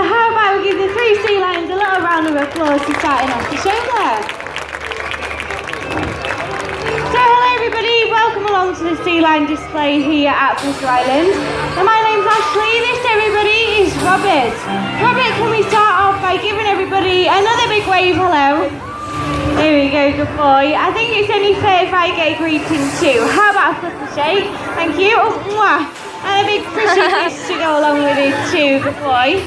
how about we give the three sea lions a little round of applause for starting off the show there. So hello everybody, welcome along to the sea lion display here at Flitter Island. Now my name's Ashley, this everybody is Robert. Robert, can we start off by giving everybody another big wave hello? There we go, good boy. I think it's only fair if I get a greeting too. How about a flutter shake? Thank you. Oh, mwah. And a big fishy kiss to go along with it too, good boy.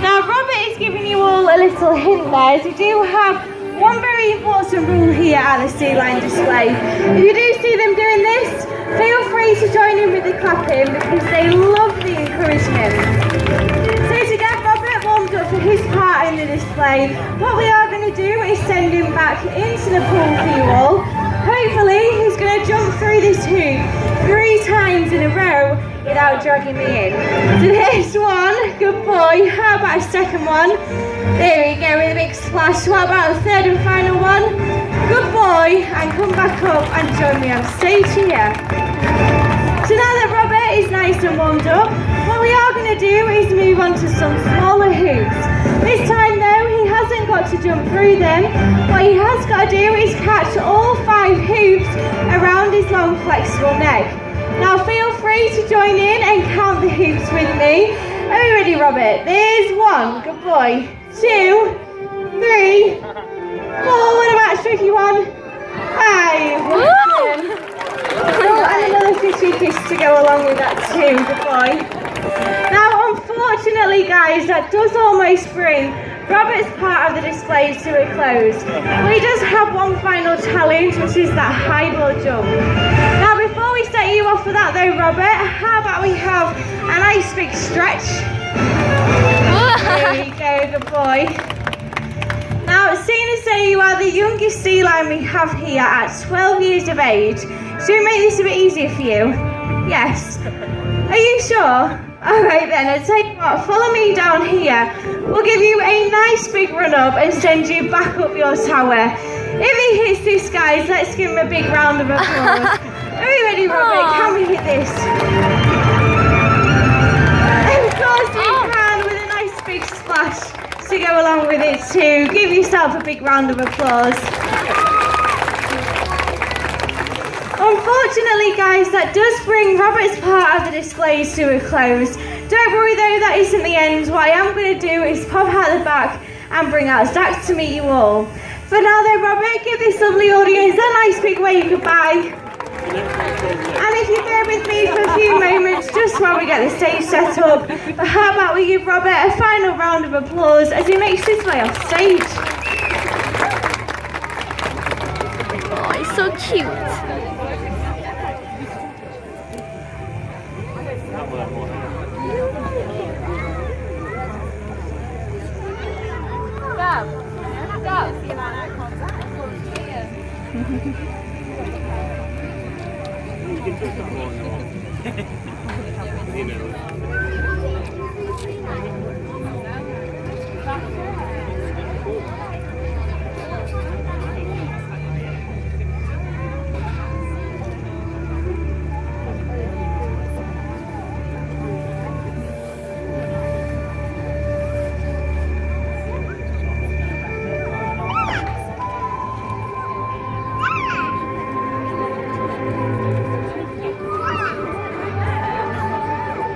Now Robert is giving you all a little hint there. So we do have one very important rule here at the sea lion display. If you do see them doing this, feel free to join in with the clapping because they love the encouragement. So to get Robert warmed up for his part in the display, what we are going to do is send him back into the pool for you all. Hopefully he's going to jump through this hoop 3 times in a row without dragging me in. So there's one, good boy. How about a second one? There we go with a big splash. What about a third and final one? Good boy, and come back up and join me on stage here. So now that Robert is nice and warmed up, what we are going to do is move on to some smaller hoops. This time though, he hasn't got to jump through them. What he has got to do is catch all 5 hoops around his long flexible neck. Now feel free to join in and count the hoops with me. Are you ready, Robert? There's 1, good boy. 2, 3, 4, what about a tricky one? 5, oh, and another fishy kiss to go along with that too, good boy. Now unfortunately guys, that does almost bring Robert's part of the display to a close. We just have one final challenge, which is that high ball jump. Now before we set you off for that though, Robert, how about we have a nice big stretch? There we go, good boy. Now, seeing as though you are the youngest sea lion we have here at 12 years of age, should we make this a bit easier for you? Yes. Are you sure? Alright then, I'll tell you what, follow me down here. We'll give you a nice big run up and send you back up your tower. If he hits this, guys, let's give him a big round of applause. Are you ready, Robert? Can we hit this? Of course we can, with a nice big splash to go along with it too. Give yourself a big round of applause. Unfortunately guys, that does bring Robert's part of the displays to a close. Don't worry though, that isn't the end. What I am going to do is pop out the back and bring out Zach to meet you all. For now though, Robert, give this lovely audience a nice big wave goodbye. And if you bear with me for a few moments, just while we get the stage set up, but how about we give Robert a final round of applause as he makes his way off stage. Oh, he's so cute.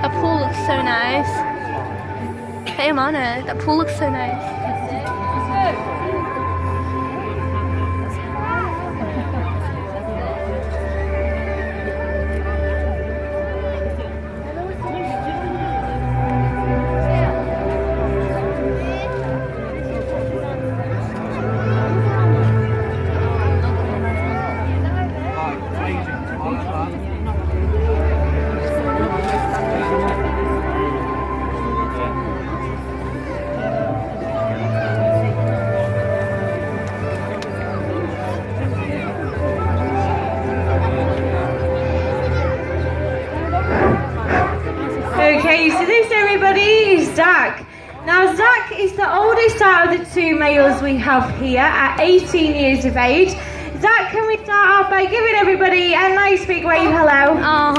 That pool looks so nice. Hey, I'm on it. That pool looks so nice. Okay, so this everybody is Zach. Now Zach is the oldest out of the 2 males we have here at 18 years of age. Zach, can we start off by giving everybody a nice big wave hello? Oh.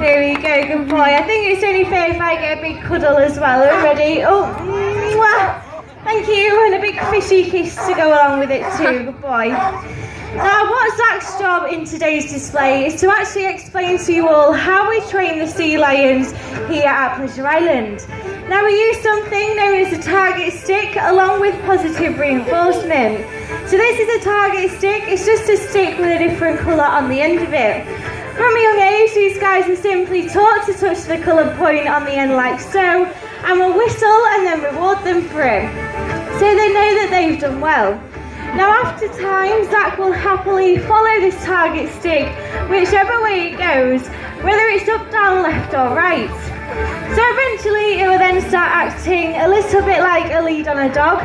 There we go, good boy. I think it's only fair if I get a big cuddle as well. Are you ready? Oh, mwah. Thank you, and a big fishy kiss to go along with it too, good boy. Now, what's Zach's job in today's display is to actually explain to you all how we train the sea lions here at Pleasure Island. Now, we use something known as a target stick along with positive reinforcement. So this is a target stick, it's just a stick with a different colour on the end of it. From a young age, these guys are simply taught to touch the coloured point on the end like so, and we'll whistle and then reward them for it, so they know that they've done well. Now after time, Zach will happily follow this target stick whichever way it goes, whether it's up, down, left or right. So eventually it will then start acting a little bit like a lead on a dog,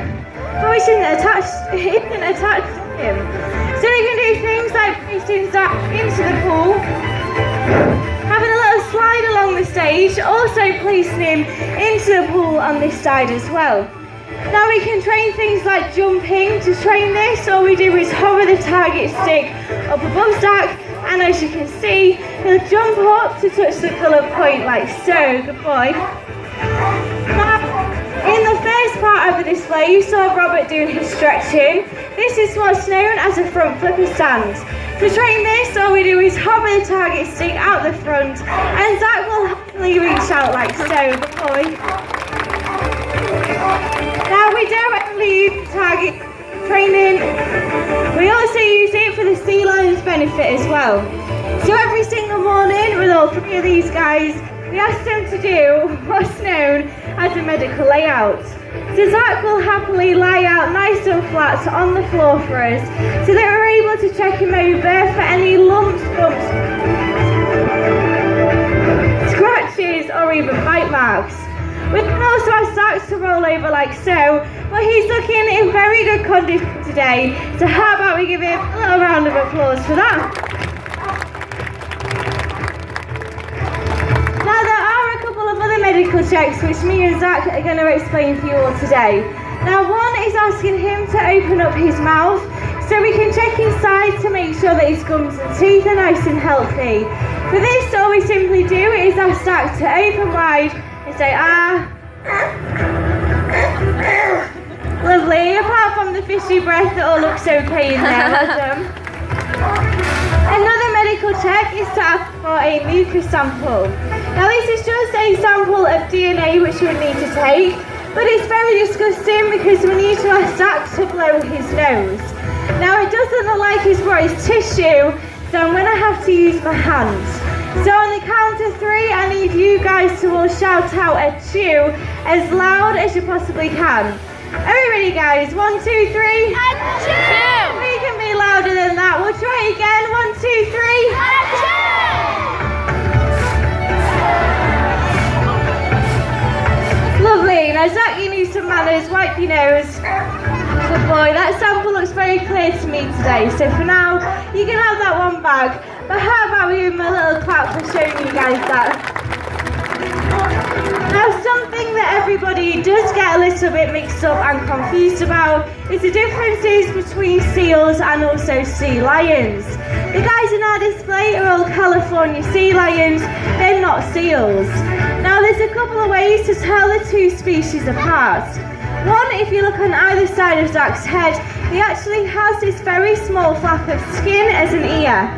but which isn't attached to him. So you can do things like placing Zach into the pool, having a little slide along the stage, also placing him into the pool on this side as well. Now we can train things like jumping. To train this, all we do is hover the target stick up above Zach, and as you can see, he'll jump up to touch the coloured point like so. Good boy. Now, in the first part of the display, you saw Robert doing his stretching. This is what's known as a front flipper stand. To train this, all we do is hover the target stick out the front, and Zach will happily reach out like so. Good boy. Now we don't only use target training, we also use it for the sea lions' benefit as well. So every single morning with all three of these guys, we ask them to do what's known as a medical layout. So Zach will happily lie out nice and flat on the floor for us, so that we're able to check him over for any lumps, bumps, scratches or even bite marks. We can also ask Zach to roll over like so, but he's looking in very good condition today, so how about we give him a little round of applause for that. Now there are a couple of other medical checks which me and Zach are going to explain for you all today. Now one is asking him to open up his mouth so we can check inside to make sure that his gums and teeth are nice and healthy. For this, all we simply do is ask Zach to open wide and say ah. Lovely, apart from the fishy breath, it all looks okay in there. Well done. Another medical check is to ask for a mucus sample. Now this is just a sample of DNA which we would need to take, but it's very disgusting because we need to ask Zach to blow his nose. Now it doesn't look like he's brought his tissue, so I'm going to have to use my hands. So on the count of 3, I need you guys to all shout out achoo as loud as you possibly can. Are we ready, guys? 1, 2, 3. Achoo! We can be louder than that. We'll try it again. 1, 2, 3. Achoo! Lovely. Now, Zach, you need some manners. Wipe your nose. Good boy. That sample looks very clear to me today. So for now, you can have that one back. But how about we give him a little clap for showing you guys that? Now something that everybody does get a little bit mixed up and confused about is the differences between seals and also sea lions. The guys in our display are all California sea lions, they're not seals. Now there's a couple of ways to tell the two species apart. One, if you look on either side of Zach's head, he actually has this very small flap of skin as an ear.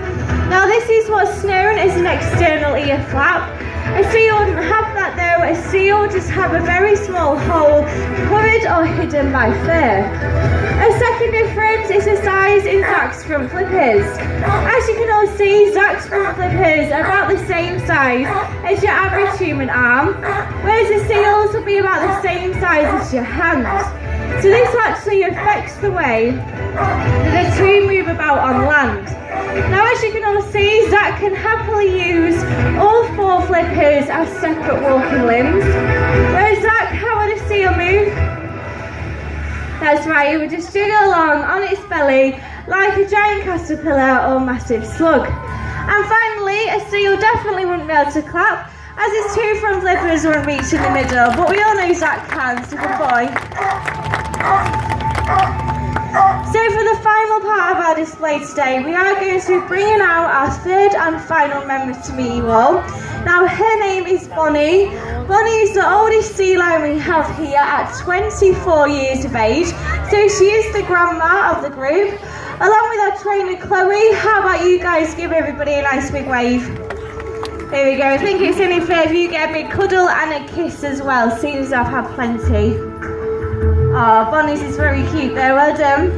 Now this is what's known as an external ear flap. A seal wouldn't have that though, a seal will just have a very small hole covered or hidden by fur. A second difference is the size in Zach's front flippers. As you can all see, Zach's front flippers are about the same size as your average human arm, whereas the seals will be about the same size as your hand. So this actually affects the way that the two move about on land. Now as you can all see, Zach can happily use all 4 flippers as separate walking limbs. Whereas Zach, how would a seal move? That's right, it would just jiggle along on its belly like a giant caterpillar or massive slug. And finally, a seal definitely wouldn't be able to clap, as its 2 front flippers wouldn't reach in the middle, but we all know Zach can, so good boy. So for the final part of our display today, we are going to be bringing out our third and final member to meet you all. Now her name is Bonnie. Bonnie is the oldest sea lion we have here at 24 years of age. So she is the grandma of the group. Along with our trainer Chloe, how about you guys give everybody a nice big wave? There we go. I think it's only fair if you get a big cuddle and a kiss as well, seeing as I've had plenty. Oh, Bonnie's is very cute there, well done.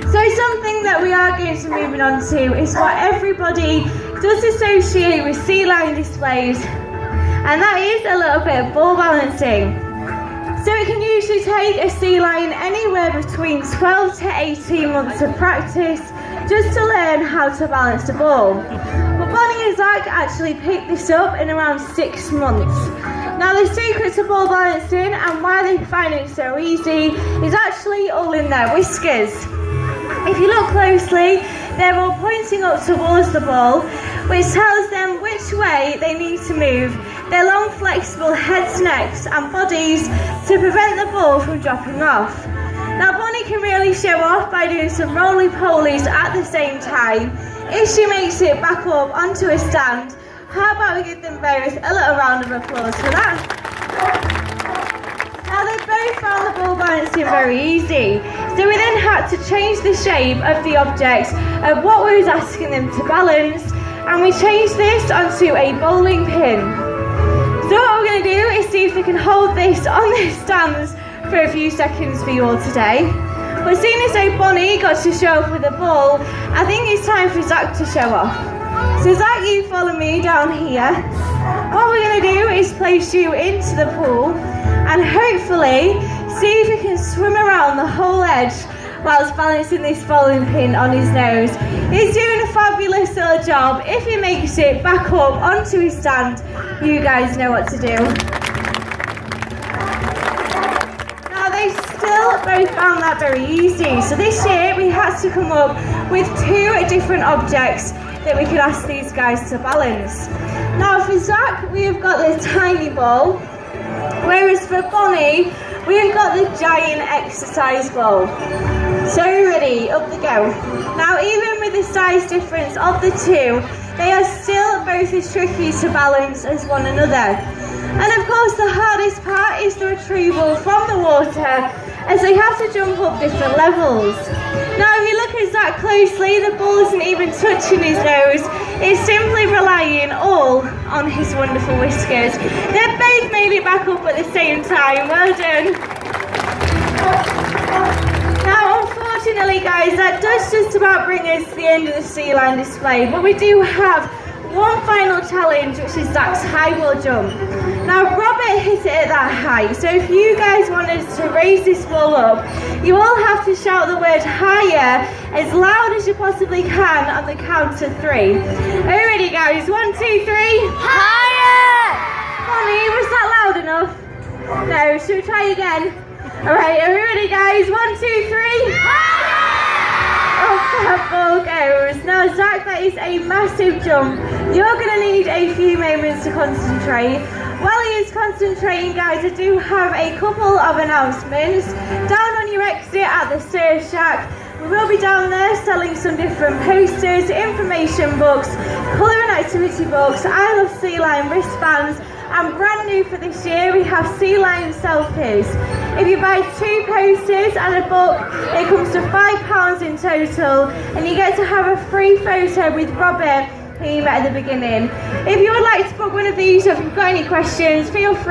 So something that we are going to be moving on to is what everybody does associate with sea lion displays, and that is a little bit of ball balancing. So it can usually take a sea lion anywhere between 12 to 18 months of practice just to learn how to balance the ball. But Bonnie and Zach actually picked this up in around 6 months. Now the secret to ball balancing and why they find it so easy is actually all in their whiskers. If you look closely, they're all pointing up towards the ball, which tells them which way they need to move their long flexible heads, necks and bodies to prevent the ball from dropping off. Now Bonnie can really show off by doing some roly-polies at the same time. If she makes it back up onto a stand, how about we give them both a little round of applause for that? Now they both found the ball balancing very easy, so we then had to change the shape of the object of what we was asking them to balance, and we changed this onto a bowling pin. So what we're going to do is see if we can hold this on the stands for a few seconds for you all today. But seeing as though Bonnie got to show off with the ball, I think it's time for Zach to show off. So Zach, you follow me down here. What we're going to do is place you into the pool and hopefully see if we can swim around the whole edge whilst balancing this bowling pin on his nose. He's doing a fabulous little job. If he makes it back up onto his stand, you guys know what to do. Now they still both found that very easy. So this year we had to come up with 2 different objects that we could ask these guys to balance. Now for Zach, we have got the tiny ball, whereas for Bonnie, we have got the giant exercise ball. So ready, up they go. Now even with the size difference of the 2, they are still both as tricky to balance as one another. And of course the hardest part is the retrieval from the water, as they have to jump up different levels. Now if you look at Zach closely, the ball isn't even touching his nose, it's simply relying all on his wonderful whiskers. They've both made it back up at the same time, well done. Now unfortunately guys, that does just about bring us to the end of the sea lion display, but we do have one final challenge, which is Zach's high wall jump. Now Robert hit it at that height, so if you guys wanted to raise this ball up, you all have to shout the word higher as loud as you possibly can on the count of 3. Are you ready guys? 1, 2, 3. Higher! Bonnie, was that loud enough? No, should we try again? Alright, are we ready guys? 1, 2, 3. Higher! Off that ball goes. Now Zach, that is a massive jump. You're going to need a few moments to concentrate. While he is concentrating guys, I do have a couple of announcements. Down on your exit at the Surf Shack, we will be down there selling some different posters, information books, colour and activity books, I Love Sea Lion wristbands, and brand new for this year we have Sea Lion selfies. If you buy 2 posters and a book, it comes to £5 in total, and you get to have a free photo with Robert, who you met at the beginning. If you would like to book one of these, or if you've got any questions, feel free.